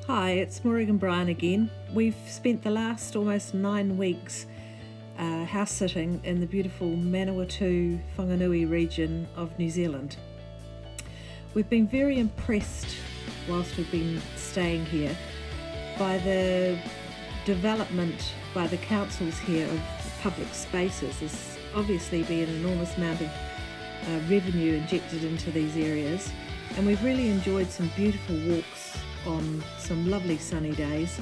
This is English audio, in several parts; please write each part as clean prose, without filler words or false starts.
Hi, it's Maureen and Brian again. We've spent the last almost 9 weeks house sitting in the beautiful Manawatu, Whanganui region of New Zealand. We've been very impressed whilst we've been staying here by the development by the councils here of public spaces. There's obviously been an enormous amount of revenue injected into these areas, and we've really enjoyed some beautiful walks on some lovely sunny days,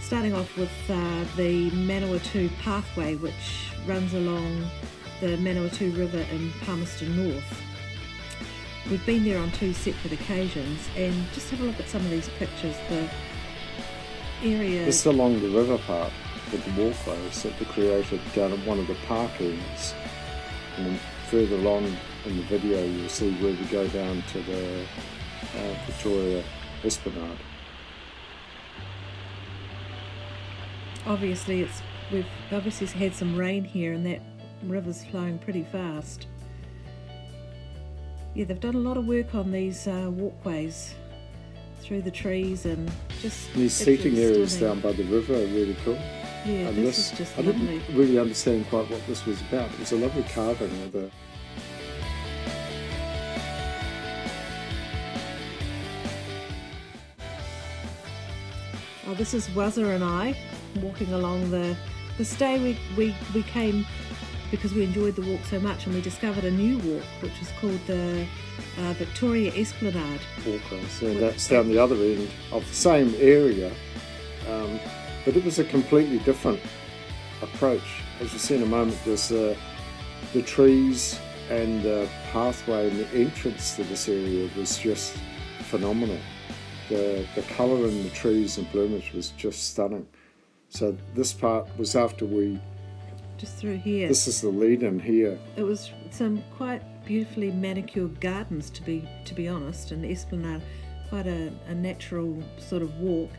starting off with the Manawatu pathway, which runs along the Manawatu River in Palmerston North. We've been there on 2 separate occasions, and just have a look at some of these pictures. The area This is along the river part with the walkways that were created down at one of the park areas, and then further along in the video you'll see where we go down to the Victoria Esplanade. We've obviously had some rain here, and that river's flowing pretty fast. Yeah, they've done a lot of work on these walkways through the trees, and just These seating areas stunning. down by the river are really cool. Yeah, And this is just I lovely. didn't really understand quite what this was about. It was a lovely carving of the Oh, this is Wazza and I walking along this day we came because we enjoyed the walk so much, and we discovered a new walk which is called the Victoria Esplanade. walkways, and that's down the other end of the same area, but it was a completely different approach. As you see in a moment, there's the trees and the pathway and the entrance to this area was just phenomenal. The colour in the trees and plumage was just stunning. So this part was after Just through here. this is the lead in here. It was some quite beautifully manicured gardens, to be honest, and Esplanade, quite a natural sort of walk,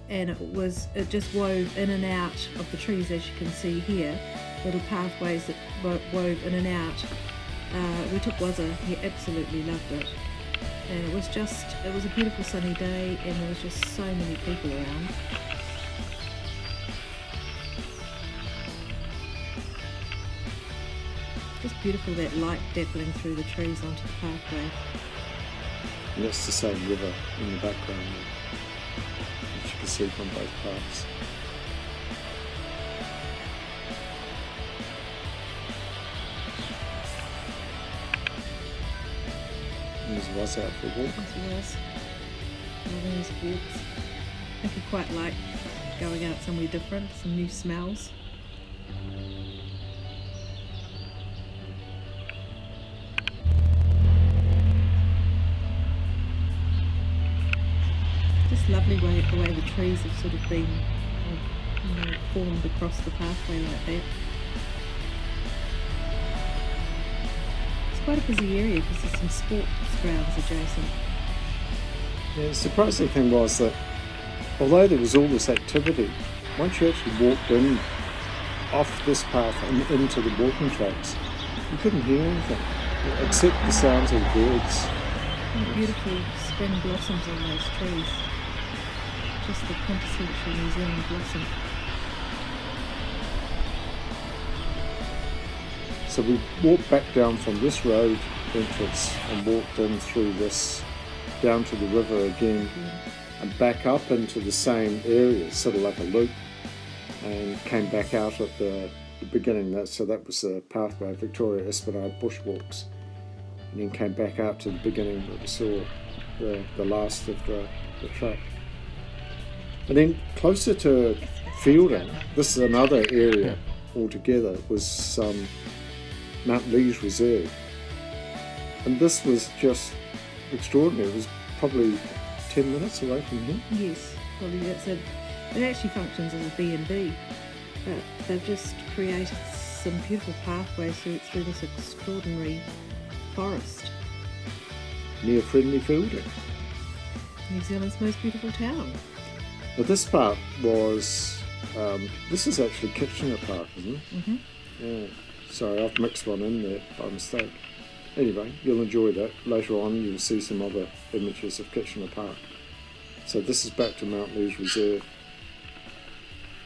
and it just wove in and out of the trees, as you can see here, little pathways that wove in and out. We took Wazza, he absolutely loved it, and it was a beautiful sunny day, and there was just so many people around. Just beautiful, that light dappling through the trees onto the pathway. And that's the same river in the background there, which you can see from both parts. There's was out for a walk. As was. Loving these walks. I think I quite like going out somewhere different, some new smells. Just lovely the way the trees have sort of been formed across the pathway like that. It's quite a busy area because there's some sports grounds adjacent. Yeah, the surprising thing was that although there was all this activity, once you actually walked in off this path and into the walking tracks, you couldn't hear anything except the sounds of the birds. And the beautiful spring blossoms on those trees. Just the quintessential New Zealand blossom. So we walked back down from this road entrance and walked in through this, down to the river again, and back up into the same area, sort of like a loop, and came back out at the beginning. So that was the pathway, Victoria Esplanade bushwalks, and then came back out to the beginning where we saw the last of the track. And then closer to Fielding, this is another area altogether, was Mount Lees Reserve. And this was just extraordinary. It was probably 10 minutes away from here. Yes, probably it actually functions as a B&B, but they've just created some beautiful pathways through this extraordinary forest. Near Friendly Fielding. New Zealand's most beautiful town. Now this part was, this is actually Kitchener Park, isn't it? Mm-hmm. Yeah. Sorry, I've mixed one in there by mistake. Anyway, you'll enjoy that. Later on you'll see some other images of Kitchener Park. So this is back to Mount Lees Reserve.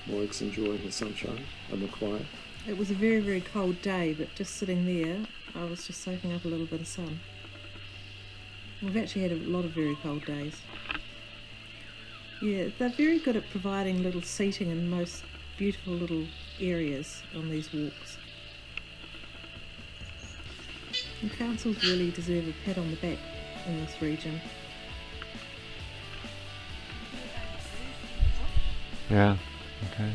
Moig's enjoying the sunshine and the quiet. It was a very, very cold day, but just sitting there, I was just soaking up a little bit of sun. We've actually had a lot of very cold days. Yeah, they're very good at providing little seating in most beautiful little areas on these walks. And councils really deserve a pat on the back in this region. Yeah, okay.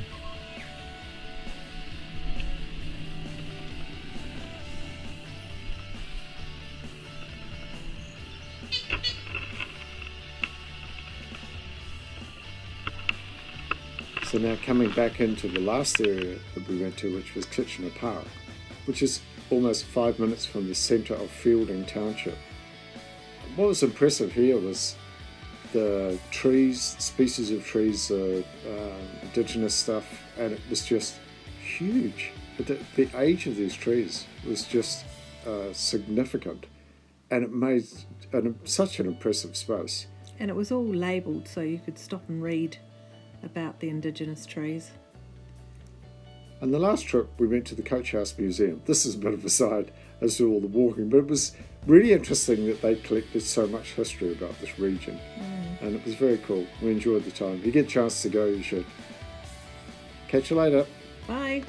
So now coming back into the last area that we went to, which was Kitchener Park, which is almost 5 minutes from the centre of Fielding Township. What was impressive here was the trees, species of trees, indigenous stuff, and it was just huge. The age of these trees was just significant, and it made such an impressive space. And it was all labelled so you could stop and read about the indigenous trees. And the last trip we went to the Coach House Museum. This is a bit of a side as to all the walking, but it was really interesting that they collected so much history about this region. And it was very cool. We enjoyed the time. If you get a chance to go, you should. Catch you later. Bye.